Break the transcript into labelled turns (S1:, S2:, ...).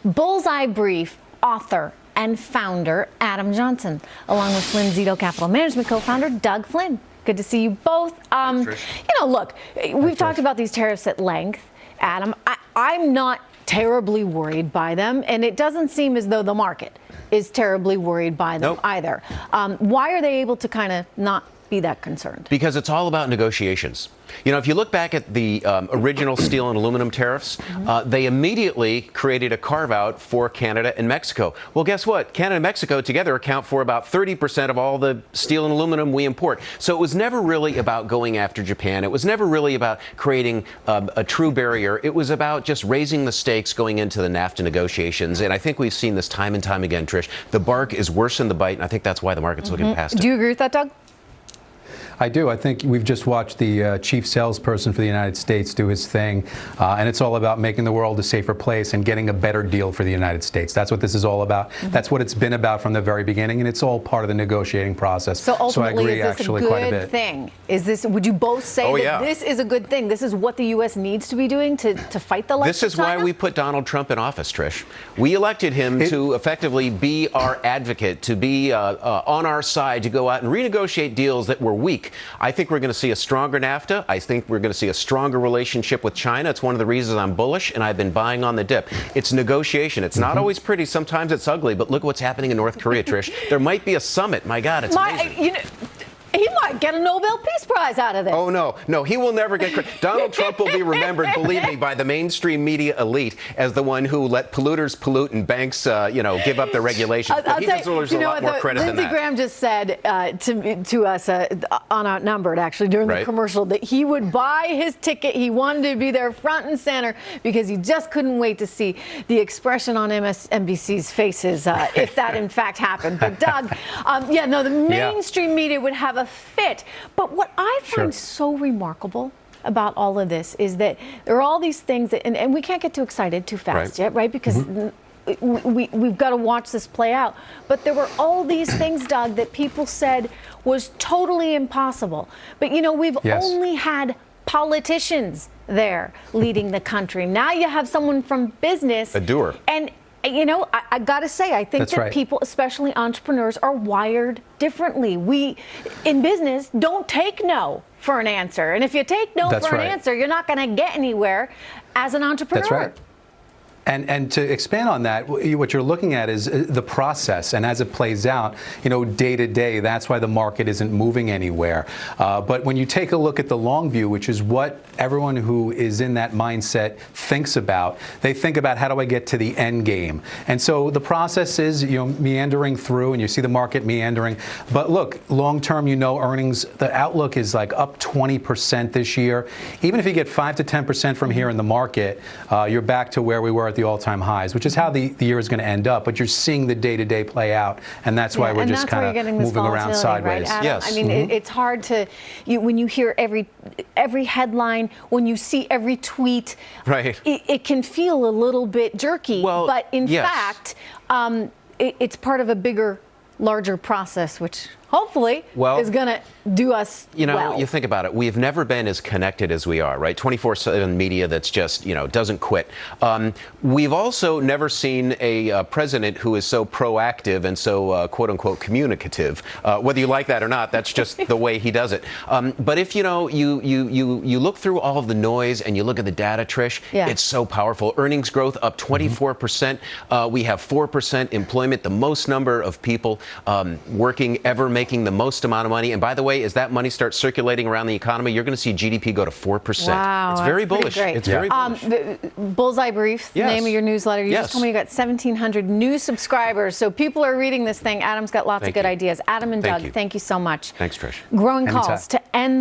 S1: Bullseye Brief author and founder Adam Johnson, along with Flynn Capital Management co-founder Doug Flynn. Good to see you both. Look, we've talked about these tariffs at length, Adam. I'm not terribly worried by them, and it doesn't seem as though the market is terribly worried by them either. Why are they able to kind of not be that concerned?
S2: Because it's all about negotiations. You know, if you look back at the original steel and aluminum tariffs, they immediately created a carve-out for Canada and Mexico. Well, guess what? Canada and Mexico together account for about 30% of all the steel and aluminum we import. So it was never really about going after Japan. It was never really about creating a true barrier. It was about just raising the stakes going into the NAFTA negotiations. And I think we've seen this time and time again, Trish. The bark is worse than the bite, and I think that's why the market's looking past it.
S1: Do you agree with that, Doug?
S3: I do. I think we've just watched the chief salesperson for the United States do his thing, and it's all about making the world a safer place and getting a better deal for the United States. That's what this is all about. That's what it's been about from the very beginning, and it's all part of the negotiating process.
S1: So ultimately,
S3: I agree,
S1: is this a good thing? Would you both say that this is a good thing? This is what the U.S. needs to be doing to fight the left
S2: This is why we put Donald Trump in office, Trish. We elected him to effectively be our advocate, to be on our side, to go out and renegotiate deals that were weak. I think we're going to see a stronger NAFTA. I think we're going to see a stronger relationship with China. It's one of the reasons I'm bullish, and I've been buying on the dip. It's negotiation. It's not always pretty. Sometimes it's ugly. But look what's happening in North Korea, Trish. There might be a summit. My God, it's amazing.
S1: He might get a Nobel Peace Prize out of this.
S2: Oh, no, he will never get credit. Donald Trump will be remembered, believe me, by the mainstream media elite as the one who let polluters pollute and banks, give up their regulations. But he deserves a lot more credit than that.
S1: Lindsey Graham just said to us on Outnumbered, actually, during the commercial, that he would buy his ticket. He wanted to be there front and center because he just couldn't wait to see the expression on MSNBC's faces if that, in fact, happened. But, Doug, the mainstream media would have a fit. But what I find so remarkable about all of this is that there are all these things that, and we can't get too excited too fast yet, right? Because we've got to watch this play out. But there were all these things, Doug, that people said was totally impossible. But, we've only had politicians there leading the country. Now you have someone from business.
S2: A doer.
S1: And I got to say, I think that people, especially entrepreneurs, are wired differently. We, in business, don't take no for an answer. And if you take no for an answer, you're not going to get anywhere as an entrepreneur.
S3: That's right. And to expand on that, what you're looking at is the process, and as it plays out, day to day, that's why the market isn't moving anywhere. But when you take a look at the long view, which is what everyone who is in that mindset thinks about, they think about, how do I get to the end game? And so the process is, meandering through, and you see the market meandering. But look, long term, earnings, the outlook is like up 20% this year. Even if you get 5 to 10% from here in the market, you're back to where we were at the all-time highs, which is how the year is going to end up. But you're seeing the day-to-day play out, and that's why we're just kind of moving around sideways.
S1: Right, yes. I mean, it's hard to, when you hear every headline, when you see every tweet, it can feel a little bit jerky. But in fact, it's part of a bigger, larger process, which hopefully is going to do us well.
S2: You think about it. We've never been as connected as we are, right? 24/7 media that's just, doesn't quit. We've also never seen a president who is so proactive and so, quote unquote, communicative. Whether you like that or not, that's just the way he does it. But if, you look through all of the noise and you look at the data, Trish, it's so powerful. Earnings growth up 24%. We have 4% employment, the most number of people working ever, making the most amount of money. And by the way, as that money starts circulating around the economy, you're going to see GDP go to 4%.
S1: Wow,
S2: it's very bullish. It's very bullish.
S1: Bullseye Brief, the name of your newsletter. You just told me you got 1,700 new subscribers. So people are reading this thing. Adam's got lots of good ideas. Adam and Doug, thank you so much.
S2: Thanks, Trish.
S1: Growing calls to end the